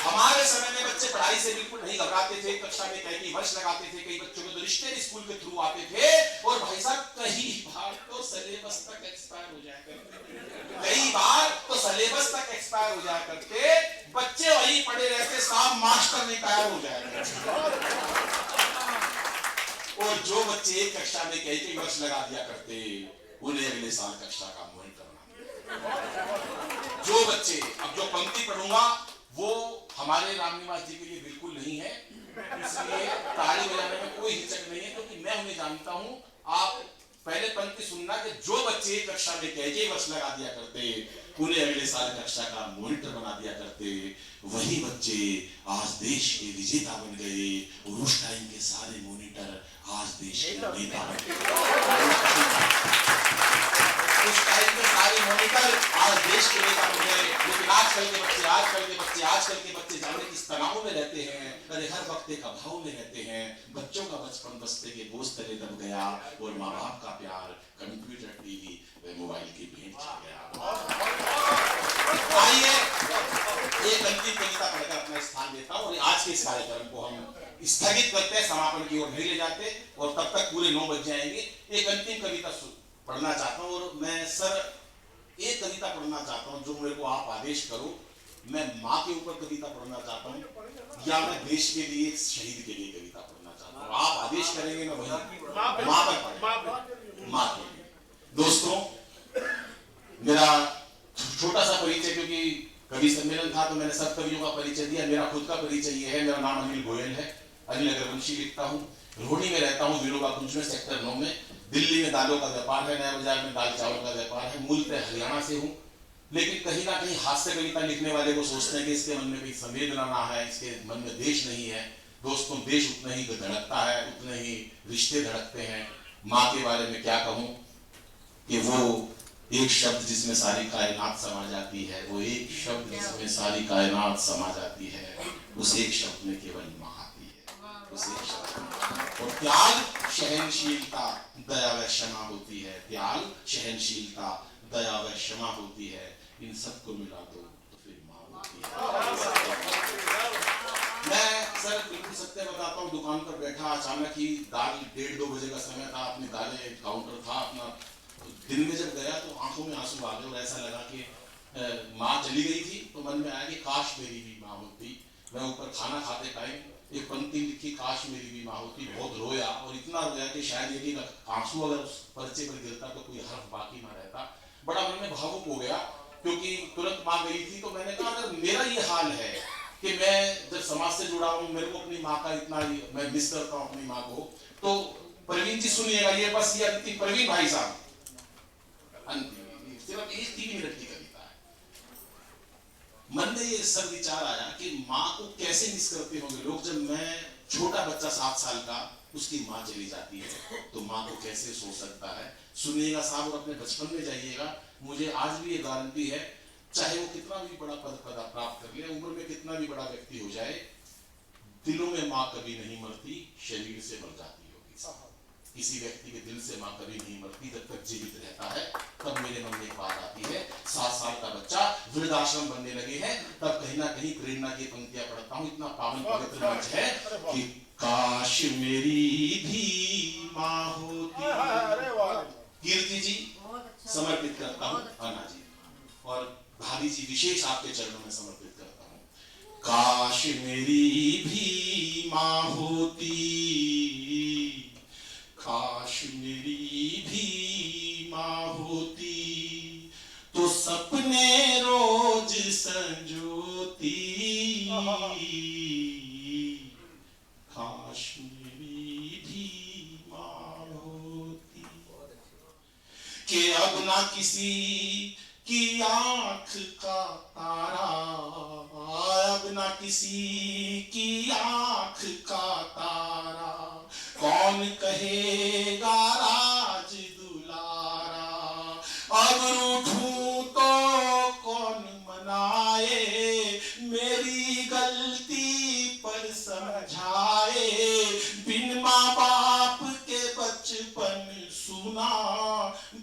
हमारे समय में बच्चे पढ़ाई से बिल्कुल नहीं घबराते थे, कक्षा में कई वर्ष लगाते थे, कई बच्चों के तो रिश्ते भी स्कूल के थ्रू आते थे और भाई साहब कई बार तो सिलेबस तक एक्सपायर हो जाया करते, कई बार तो सिलेबस तक एक्सपायर हो जाया करते, बच्चे वही पढ़े रहते, साहब मास्टर नहीं तैयार हो जाया करते। और जो बच्चे एक कक्षा में कई वर्ष लगा दिया करते, उन्हें अगले साल कक्षा का मॉनिटर करना। जो बच्चे, अब जो पंक्ति पढ़ूंगा वो हमारे रामनिवास जी के लिए बिल्कुल नहीं है, इसलिए ताली बजाने में कोई हिचक नहीं है, क्योंकि मैं उन्हें जानता हूं। आप पहले पंक्ति सुनना कि जो बच्चे कक्षा में कई वर्ष लगा दिया करते, उन्हें अगले साल कक्षा का मॉनिटर बना दिया करते, वही बच्चे आज देश के विजेता बन गए और उस टाइम के सारे मॉनिटर आज देश के नेता बन गए। उस टाइम के सारे मॉनिटर आज देश के नेता बन गए, लेकिन आजकल के बच्चे जाने किस तनाव में रहते हैं, अरे हर वक्त एक अभाव में रहते हैं। बच्चों का बचपन बस्ते के बोझ तले दब गया और माँ बाप का प्यार कंप्यूटर, टीवी व मोबाइल की भेंट चढ़ गया। आइए एक अंतिम कविता पढ़कर अपना स्थान देता हूँ और आज के इस कार्यक्रम को हम स्थगित करते हैं, समापन की ओर नहीं ले जाते और तब तक पूरे 9 बज जाएंगे। एक अंतिम कविता पढ़ना चाहता हूँ और मैं सर एक कविता पढ़ना चाहता हूँ जो मेरे को आप आदेश करो। मैं माँ के ऊपर कविता पढ़ना चाहता हूँ या मैं देश के लिए एक शहीद के लिए कविता पढ़ना चाहता हूँ, आप आदेश करेंगे मैं वही माँ पर पढ़ूंगा। माँ के लिए दोस्तों, मेरा छोटा सा परिचय, क्योंकि कवि सम्मेलन था तो मैंने सब कवियों का परिचय दिया। मेरा खुद का परिचय ये है, मेरा नाम अनिल गोयल है, अनिल अग्रवंशी लिखता हूँ, रोहिणी में रहता हूँ, विनोबा कुंज में, सेक्टर 9 में। दिल्ली में दालों का व्यापार है, नया बाजार में दाल चावल का व्यापार है। मूलतः हरियाणा से हूँ, लेकिन कहीं ना कहीं हास्य कविता लिखने वाले को सोचते हैं कि इसके मन में कोई संवेदना ना है, इसके मन में देश नहीं है। दोस्तों, देश उतना ही धड़कता है, उतने ही रिश्ते धड़कते हैं। माँ के बारे में क्या कहूँ कि वो एक शब्द जिसमें सारी कायनात समा जाती है, वो एक शब्द जिसमें सारी कायनात समा जाती है, उस एक शब्द में केवल माँ आती है, उस एक शब्द में। और त्याग, सहनशीलता, दया व क्षमा होती है। त्याग, सहनशीलता, दया व क्षमा होती है। इन सबको मिला दो तो फिर माँ होती है। मैं सर बिल्कुल सत्य बताता हूँ, दुकान पर बैठा, अचानक ही दाल 1:30-2 बजे का समय था, अपने दालें काउंटर था अपना। दिन में जब गया तो आंखों में आंसू आ गए और ऐसा लगा कि माँ चली गई थी, तो मन में आया कि काश मेरी भी माँ होती। मैं ऊपर खाना खाते टाइम एक पंक्ति लिखी, काश मेरी भी माँ होती। बहुत रोया और इतना रोया कि शायद ये आंसू अगर उस पर्चे पर गिरता तो कोई हर्फ बाकी ना रहता। बड़ा मन में भावुक हो गया, क्योंकि तुरंत माँ गई थी। तो मैंने कहा अगर मेरा ये हाल है कि मैं जब समाज से जुड़ा हूँ, मेरे को अपनी माँ का इतना मैं मिस करता हूँ अपनी माँ को, तो प्रवीण जी सुनिएगा, ये बस ये अंतिम, प्रवीण भाई साहब, अंतिम सिर्फ 3 मिनट की कविता है। मन में ये सब विचार आया कि माँ को कैसे मिस करते होंगे लोग। जब मैं छोटा बच्चा 7 साल का, उसकी माँ चली जाती है तो माँ को कैसे सो सकता है। सुनिएगा साहब और अपने बचपन में जाइएगा। मुझे आज भी ये गारंटी है, चाहे वो कितना भी बड़ा पद प्राप्त कर ले, उम्र में कितना भी बड़ा व्यक्ति हो जाए, दिलों में माँ कभी नहीं मरती, शरीर से मर जाती होगी। किसी व्यक्ति के दिल से माँ कभी नहीं मरती, जब तक जीवित रहता है। तब मेरे मन में एक बात आती है, 7 साल का बच्चा वृद्धाश्रम बनने लगे हैं, तब कहीं ना कहीं प्रेरणा की पंक्तियां पढ़ता हूँ। इतना पावन पवित्र मंच है कि काश मेरी भी माँ होती। कीर्ति जी समर्पित करता हूँ, अन्ना जी और भाभी जी विशेष आपके चरणों में समर्पित करता हूँ। काश मेरी भी माँ होती, काश मेरी भी माँ होती, तो सपने रोज संजोती। काश मेरी भी माँ होती, कि अब ना किसी की आंख का तारा, अब ना किसी की आंख का तारा, कौन कहेगा राज दुलारा। अब रूठूं तो कौन मनाए, मेरी गलती पर समझाए। बिन माँ बाप के बचपन सुना,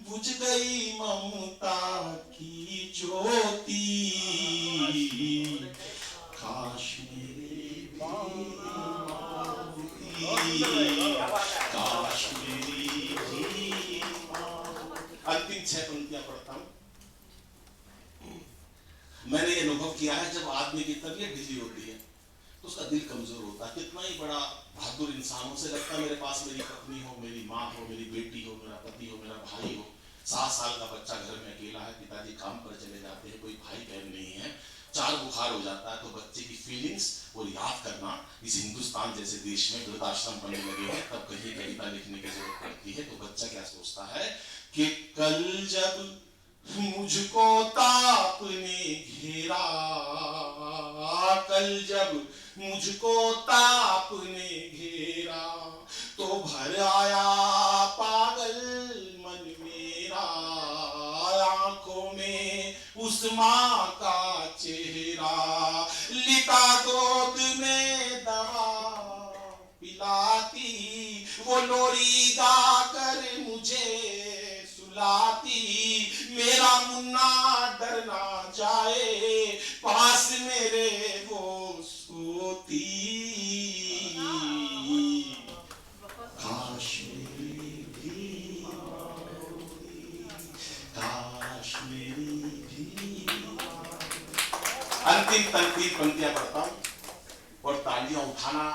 बुझ गई ममता की ज्योति। काश मेरी माँ होती, काश मेरी भी माँ। अंतिम 6 पंक्तियां पढ़ता हूं। मैंने ये अनुभव किया है, जब आदमी की तबीयत ढीली होती है तो उसका दिल कमजोर होता है। कितना ही बड़ा बहादुर इंसान हो, से लगता है मेरे पास मेरी पत्नी हो, मेरी माँ हो, मेरी बेटी हो, मेरा पति हो, मेरा भाई हो। 7 साल का बच्चा घर में अकेला है, पिताजी काम पर चले जाते हैं, कोई भाई बहन नहीं है, 4 बुखार हो जाता है, तो बच्चे की फीलिंग्स और याद करना। इस हिंदुस्तान जैसे देश में वृद्धाश्रम बनने लगे हैं, तब कहीं कविता लिखने की जरूरत पड़ती है। तो बच्चा क्या सोचता है कि कल जब मुझको ताप ने घेरा, कल जब मुझको ताप ने घेरा, तो भर आया पागल मन मेरा। आंखों में उस माँ का चेहरा, लिटा गोद में दवा पिलाती, वो लोरी गा कर मुझे सुलाती। मेरा मुन्ना डर ना जाए, पास मेरे वो सोती। काश मेरी भी माँ होती, काश मेरी भी माँ। अंतिम पंक्तियां पढ़ता हूं और तालियां उठाना,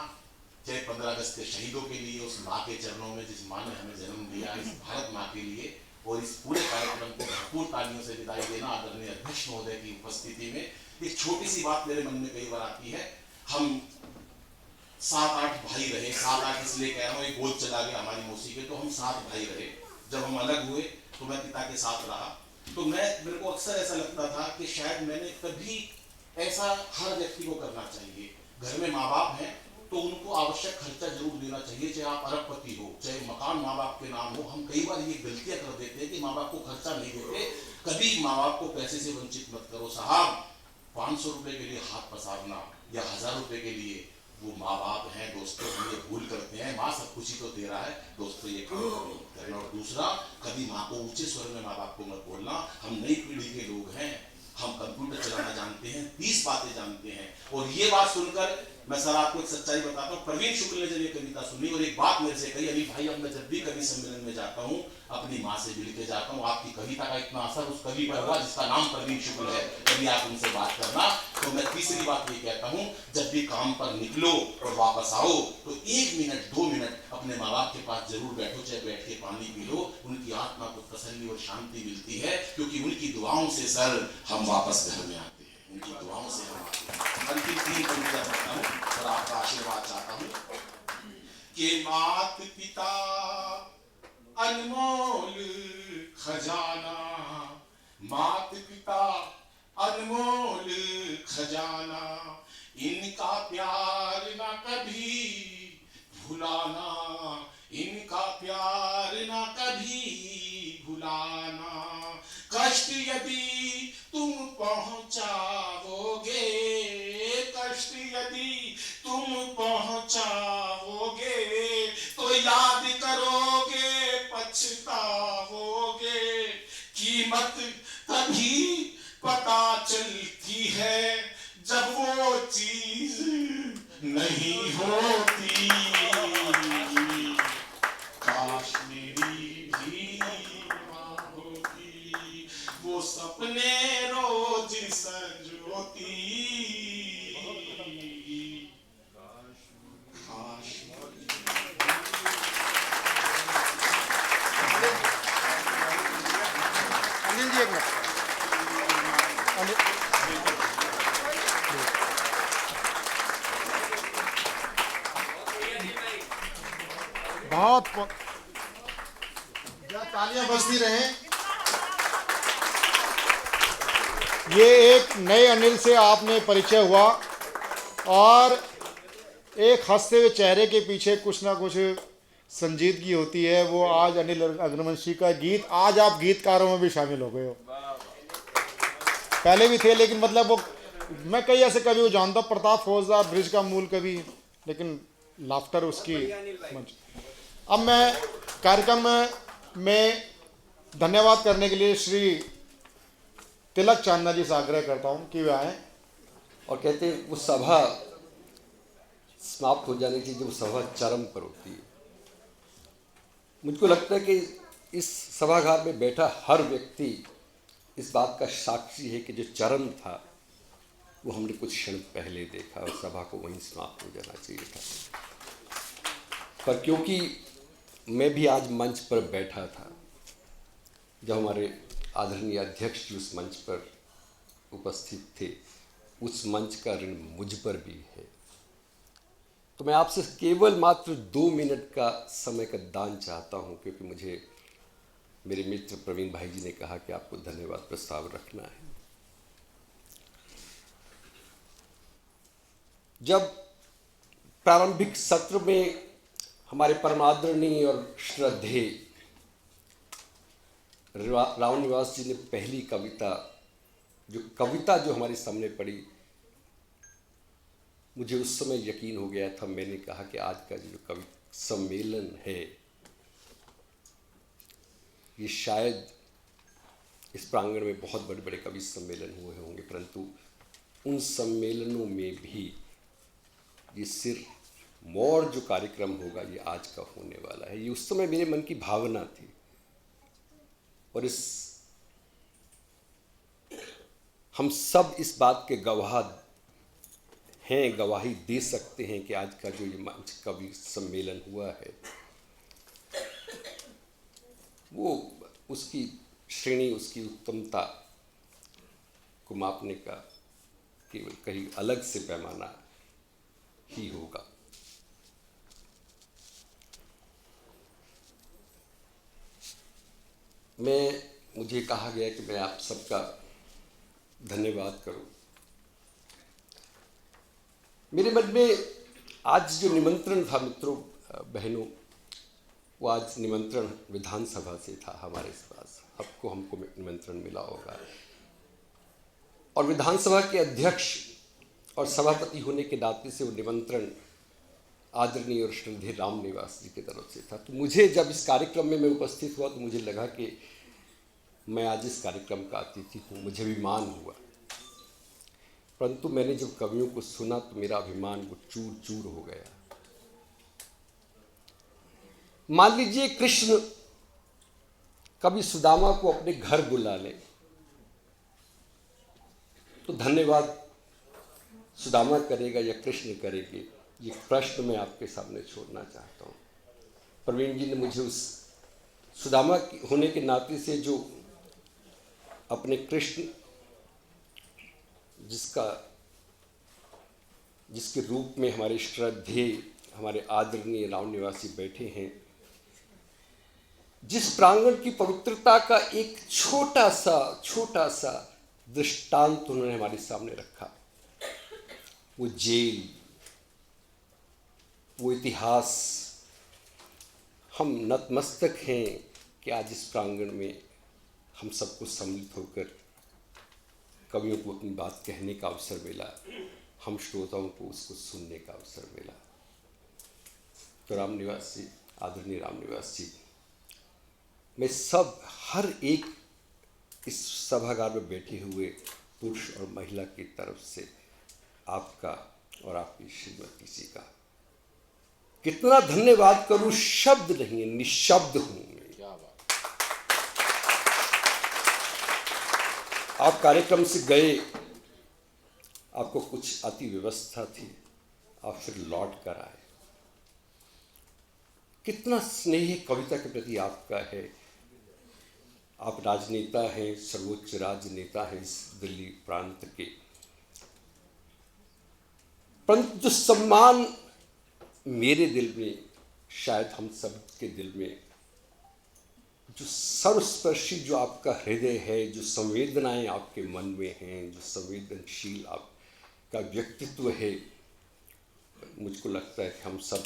चाहे 15 अगस्त के शहीदों के लिए, उस माँ के चरणों में जिस माँ ने हमें जन्म दिया, इस भारत माँ के लिए, और इस पूरे कार्यक्रम को भरपूर तालियों से विदाई देना आदरणीय अध्यक्ष महोदय की उपस्थिति में। एक छोटी सी बात मेरे मन में कई बार आती है। हम 7-8 भाई रहे, 7-8 इसलिए कह रहा हूँ, एक बोल चला गया हमारी मौसी के, तो हम 7 भाई रहे। जब हम अलग हुए तो मैं पिता के साथ रहा, तो मेरे को अक्सर ऐसा लगता था कि शायद मैंने कभी ऐसा हर व्यक्ति को करना चाहिए। घर में माँ बाप हैं तो उनको आवश्यक खर्चा जरूर देना चाहिए, चाहे आप अरबपति हो, चाहे मकान माँ बाप के नाम हो। हम कई बार ये गलतियां कर देते हैं कि माँ बाप को खर्चा नहीं देते। कभी माँ बाप को पैसे से वंचित मत करो साहब। 500 रुपए के लिए हाथ पसारना या 1000 रुपए के लिए, वो माँ बाप हैं दोस्तों, हम ये भूल करते हैं। माँ सब कुछ ही तो दे रहा है दोस्तों, ये काम करें। और दूसरा, कभी माँ को ऊंचे स्वर में माँ बाप को मत बोलना। हम नई पीढ़ी के लोग हैं, हम कंप्यूटर चलाना जानते हैं, 30 बातें जानते हैं। और ये बात सुनकर मैं सर आपको एक सच्चाई बताता हूँ। प्रवीण शुक्ल ने जब ये कविता सुनी और एक बात मेरे से कही, अली भाई अब मैं जब भी कवि सम्मेलन में जाता हूँ अपनी माँ से मिल के जाता हूँ। आपकी कविता का इतना असर उस कवि पर हुआ जिसका नाम प्रवीण शुक्ल है, कभी आप उनसे बात करना। तो मैं तीसरी बात ये कहता हूँ, जब भी काम पर निकलो और वापस आओ तो 1 मिनट 2 मिनट अपने माँ बाप के पास जरूर बैठो, चाहे बैठ के पानी पी लो। उनकी आत्मा को तसल्ली और शांति मिलती है, क्योंकि उनकी दुआओं से सर हम वापस घर में आते हैं, उनकी दुआओं से हम आते हैं। अंतिम 3 पंक्तियां पढ़ता हूँ और आपका आशीर्वाद चाहता हूँ कि मात पिता अनमोल खजाना, मात पिता अनमोल खजाना, इनका प्यार ना कभी भुलाना, इनका प्यार कष्ट यदि तुम पहुंचाओगे, कष्ट यदि तुम पहुंचाओगे तो याद करोगे, पछताओगे। कीमत तभी पता चलती है जब वो चीज नहीं होती। काश मेरी भी माँ होती, वो सपने रोज संजोती। काश
अनिल जी एक मिनट। बहुत तालियां बजती रहें। ये एक नए अनिल से आपने परिचय हुआ और एक हंसते हुए चेहरे के पीछे कुछ ना कुछ संजीदगी होती है। वो आज अनिल अग्रवंशी का गीत, आज आप गीतकारों में भी शामिल हो गए हो। पहले भी थे लेकिन मतलब वो मैं कई ऐसे कवि को जानता हूँ, प्रताप फौजदार ब्रिज का मूल कवि, लेकिन लाफ्टर उसकी मंच। अब मैं कार्यक्रम में धन्यवाद करने के लिए श्री तिलक चांदना जी से आग्रह करता हूँ कि वे आए।
और कहते हैं वो सभा समाप्त हो जानी चाहिए जब सभा चरम पर होती है। मुझको लगता है कि इस सभागार में बैठा हर व्यक्ति इस बात का साक्षी है कि जो चरम था वो हमने कुछ क्षण पहले देखा और सभा को वहीं समाप्त हो जाना चाहिए था। पर क्योंकि मैं भी आज मंच पर बैठा था जब हमारे आदरणीय अध्यक्ष जी उस मंच पर उपस्थित थे, उस मंच का ऋण मुझ पर भी है। तो मैं आपसे केवल मात्र 2 मिनट का समय का दान चाहता हूँ, क्योंकि मुझे मेरे मित्र प्रवीण भाई जी ने कहा कि आपको धन्यवाद प्रस्ताव रखना है। जब प्रारंभिक सत्र में हमारे परमादरणीय और श्रद्धेय रावण निवास जी ने पहली कविता जो हमारे सामने पड़ी, मुझे उस समय यकीन हो गया था। मैंने कहा कि आज का जो कवि सम्मेलन है ये शायद इस प्रांगण में बहुत बड़े बड़े कवि सम्मेलन हुए होंगे, परंतु उन सम्मेलनों में भी ये सिर्फ मोर जो कार्यक्रम होगा ये आज का होने वाला है। ये उस समय मेरे मन की भावना थी और हम सब इस बात के गवाह हैं, गवाही दे सकते हैं कि आज का जो ये मंच कवि सम्मेलन हुआ है वो उसकी श्रेणी, उसकी उत्तमता को मापने का केवल कहीं अलग से पैमाना ही होगा। मुझे कहा गया कि मैं आप सबका धन्यवाद करूं। मेरे मन में आज जो निमंत्रण था मित्रों बहनों, वो आज निमंत्रण विधानसभा से था हमारे पास। हमको निमंत्रण मिला होगा और विधानसभा के अध्यक्ष और सभापति होने के नाते से वो निमंत्रण आदरणीय और श्रद्धेय राम निवास जी की तरफ से था। तो मुझे जब इस कार्यक्रम में मैं उपस्थित हुआ तो मुझे लगा कि मैं आज इस कार्यक्रम का अतिथि हूँ, मुझे अभिमान हुआ। परंतु मैंने जब कवियों को सुना तो मेरा अभिमान वो चूर चूर हो गया। मान लीजिए कृष्ण कभी सुदामा को अपने घर बुला ले तो धन्यवाद सुदामा करेगा या कृष्ण करेंगे, ये प्रश्न मैं आपके सामने छोड़ना चाहता हूँ। प्रवीण जी ने मुझे उस सुदामा होने के नाते से जो अपने कृष्ण जिसके रूप में हमारे श्रद्धेय हमारे आदरणीय रावण निवासी बैठे हैं, जिस प्रांगण की पवित्रता का एक छोटा सा दृष्टांत उन्होंने हमारे सामने रखा, वो जेल, वो इतिहास। हम नतमस्तक हैं कि आज इस प्रांगण में हम सबको सम्मिलित होकर कवियों को अपनी बात कहने का अवसर मिला, हम श्रोताओं को उसको सुनने का अवसर मिला। तो रामनिवास जी, आदरणीय रामनिवास जी, मैं सब हर एक इस सभागार में बैठे हुए पुरुष और महिला की तरफ से आपका और आपकी श्रीमती जी का कितना धन्यवाद करूं, शब्द नहीं है, निशब्द हूं मैं। आप कार्यक्रम से गए, आपको कुछ अति व्यवस्था थी, आप फिर लौट कर आए। कितना स्नेह कविता के प्रति आपका है। आप राजनेता हैं, सर्वोच्च राजनेता हैं इस दिल्ली प्रांत के, परंतु जो सम्मान मेरे दिल में, शायद हम सब के दिल में, जो सर्वस्पर्शी जो आपका हृदय है, जो संवेदनाएं आपके मन में हैं, जो संवेदनशील आपका व्यक्तित्व है, मुझको लगता है कि हम सब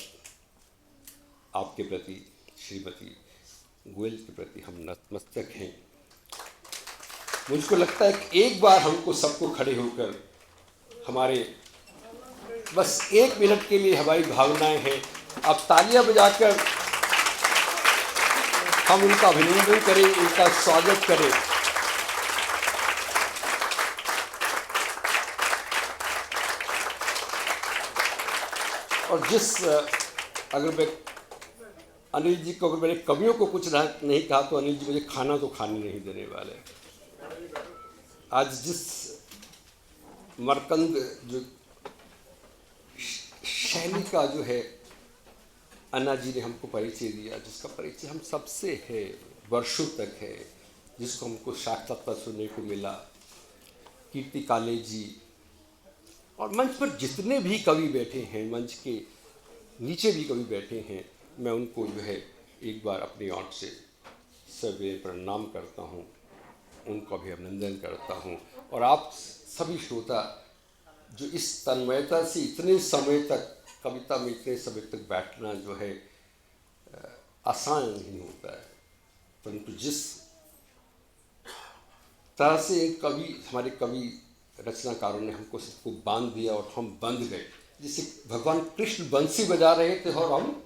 आपके प्रति, श्रीमती गोयल के प्रति हम नतमस्तक हैं। मुझको लगता है कि एक बार हमको सबको खड़े होकर हमारे बस 1 मिनट के लिए हमारी भावनाएं हैं, अब तालियां बजाकर हम उनका अभिनंदन करें, उनका स्वागत करें। और जिस अगर मैं अनिल जी को, अगर मैंने कवियों को कुछ नहीं कहा तो अनिल जी मुझे खाना तो खाने नहीं देने वाले। आज जिस मरकंद जो शैली का जो है अन्ना जी ने हमको परिचय दिया, जिसका परिचय हम सबसे है, वर्षों तक है, जिसको हमको साक्षात्कार सुनने को मिला, कीर्ति काले जी, और मंच पर जितने भी कवि बैठे हैं, मंच के नीचे भी कवि बैठे हैं, मैं उनको जो है एक बार अपनी ओर से सविनय प्रणाम करता हूँ, उनको भी अभिनंदन करता हूँ। और आप सभी श्रोता जो इस तन्मयता से इतने समय तक कविता में इतने समय तक बैठना जो है आसान नहीं होता है, परंतु जिस तरह से कवि, हमारे कवि रचनाकारों ने हमको सबको बांध दिया और हम बंध गए, जिससे भगवान कृष्ण बंसी बजा रहे थे और हम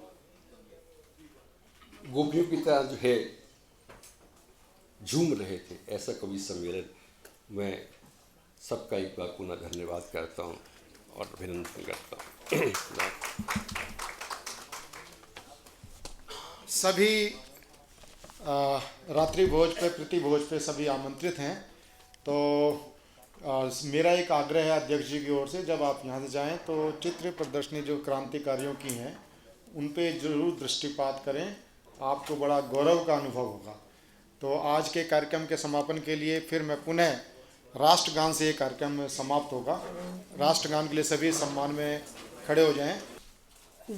गोपियों की तरह जो है झूम रहे थे, ऐसा कवि सम्मेलन मैं सबका एक बार पुनः धन्यवाद करता हूँ और अभिनंदन करता हूँ।
सभी रात्रि भोज पे, प्रति भोज पे सभी आमंत्रित हैं। तो मेरा एक आग्रह है अध्यक्ष जी की ओर से, जब आप यहाँ से जाएं तो चित्र प्रदर्शनी जो क्रांतिकारियों की हैं उन पे जरूर दृष्टिपात करें, आपको बड़ा गौरव का अनुभव होगा। तो आज के कार्यक्रम के समापन के लिए फिर मैं पुनः राष्ट्रगान से ये कार्यक्रम समाप्त होगा। राष्ट्रगान के लिए सभी सम्मान में खड़े हो जाएं।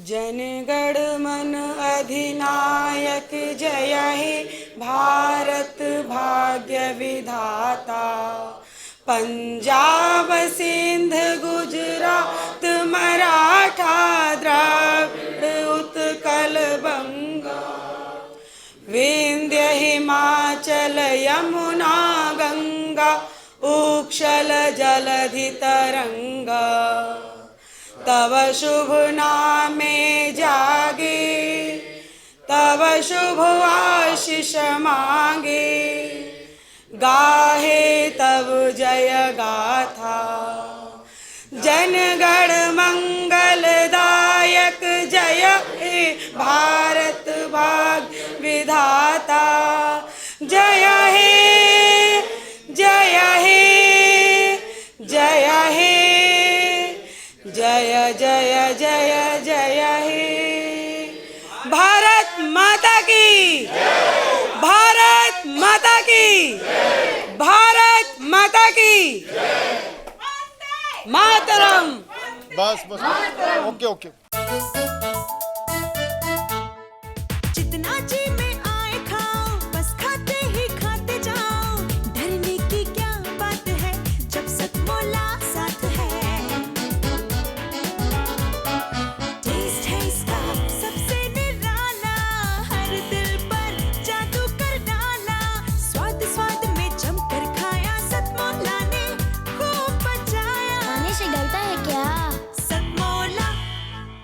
जनगण मन अधिनायक जय हे भारत भाग्य विधाता, पंजाब सिंध गुजरात मराठा द्राविड़ उत्कल बंगा, विंध्य हिमाचल यमुना गंगा उक्षल जलधि तरंगा, तव शुभ नामे जागे, तव शुभ आशीष मांगे, गाहे तब जय गाथा, जनगण मंगलदायक जय हे भारत भाग्य विधाता, जय हे जय हे जय हे जय जय जय जय हे। भारत माता की, भारत माता की, भारत माता की, मातरम।
बस ओके ओके।